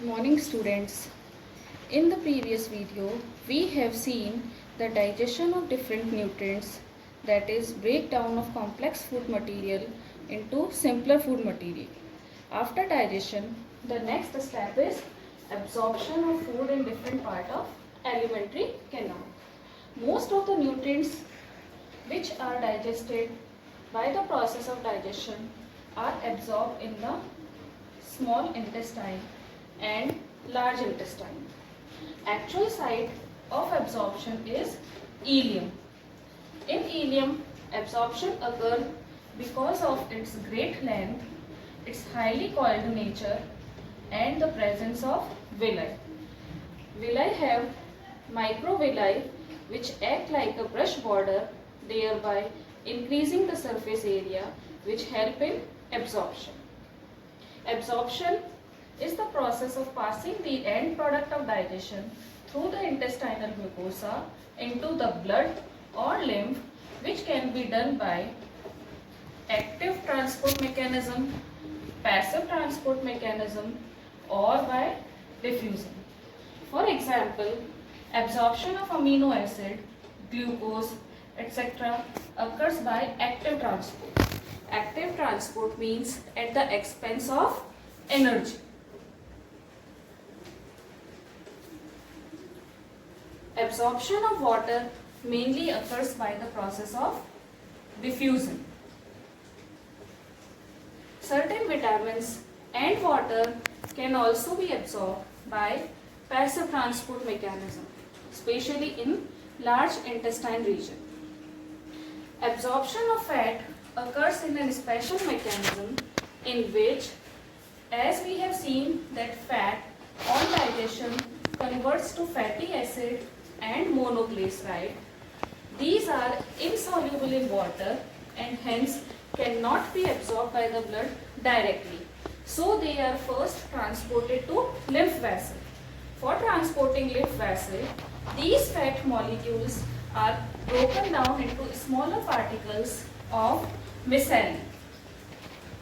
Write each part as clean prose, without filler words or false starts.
Morning students. In the previous video, we have seen the digestion of different nutrients, that is breakdown of complex food material into simpler food material. After digestion, the next step is absorption of food in different part of alimentary canal. Most of the nutrients which are digested by the process of digestion are absorbed in the small intestine and large intestine. Actual site of absorption is ileum. In ileum, absorption occurs because of its great length, its highly coiled nature, and the presence of villi. Villi have microvilli which act like a brush border, thereby increasing the surface area which help in absorption. Absorption is the process of passing the end product of digestion through the intestinal mucosa into the blood or lymph, which can be done by active transport mechanism, passive transport mechanism, or by diffusion. For example, absorption of amino acid, glucose, etc. occurs by active transport. Active transport means at the expense of energy. Absorption of water mainly occurs by the process of diffusion. Certain vitamins and water can also be absorbed by passive transport mechanism, especially in large intestine region. Absorption of fat occurs in a special mechanism in which, as we have seen, that fat on digestion converts to fatty acid and monoglyceride. These are insoluble in water and hence cannot be absorbed by the blood directly. So they are first transported to lymph vessel. For transporting lymph vessel, these fat molecules are broken down into smaller particles of micelle.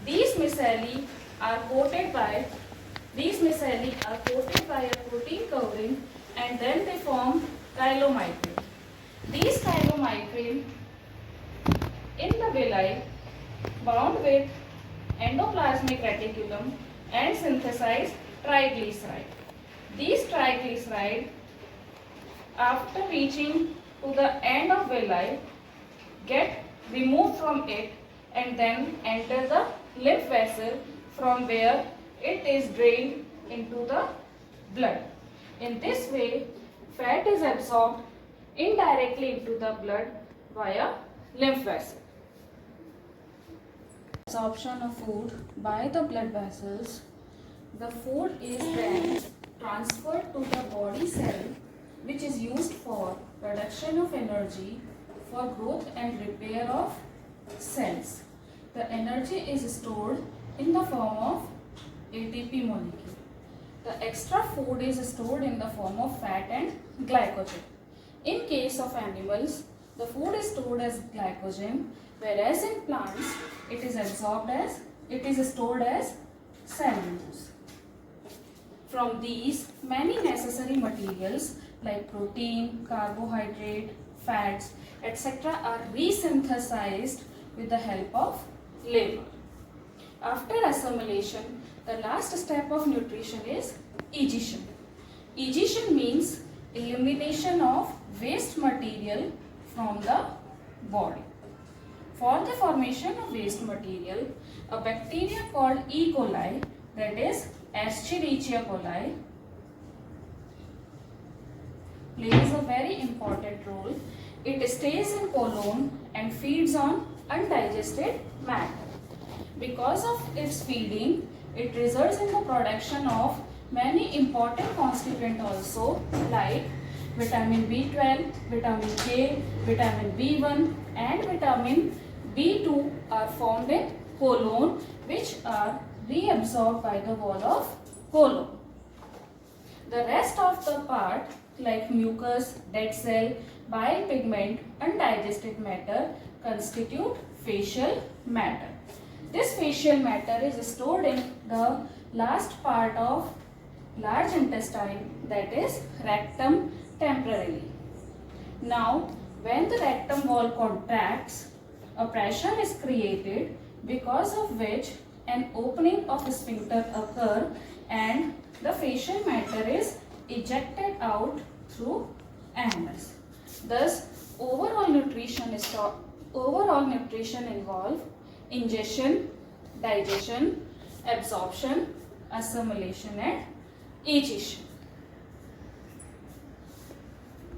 These micelle are coated by a protein covering, and then they form chylomicron. These chylomicron in the villi bound with endoplasmic reticulum and synthesize triglyceride. These triglyceride, after reaching to the end of villi, get removed from it and then enter the lymph vessel, from where it is drained into the blood. In this way, fat is absorbed indirectly into the blood via lymph vessel. Absorption of food by the blood vessels. The food is then transferred to the body cell, which is used for production of energy for growth and repair of cells. The energy is stored in the form of ATP molecule. The extra food is stored in the form of fat and glycogen. In case of animals, the food is stored as glycogen, whereas in plants it is stored as cellulose. From these, many necessary materials like protein, carbohydrate, fats, etc. are resynthesized with the help of liver. After assimilation, the last step of nutrition is egestion. Egestion means elimination of waste material from the body. For the formation of waste material, a bacteria called E. coli, that is Escherichia coli, plays a very important role. It stays in colon and feeds on undigested matter. Because of its feeding, it results in the production of many important constituents also, like vitamin B12, vitamin K, vitamin B1 and vitamin B2 are formed in colon, which are reabsorbed by the wall of colon. The rest of the part, like mucus, dead cell, bile pigment, undigested matter, constitute facial matter. This facial matter is stored in the last part of large intestine, that is rectum, temporarily. Now, when the rectum wall contracts, a pressure is created because of which an opening of sphincter occur and the facial matter is ejected out through anus. Thus, overall nutrition involve ingestion, digestion, absorption, assimilation and egestion.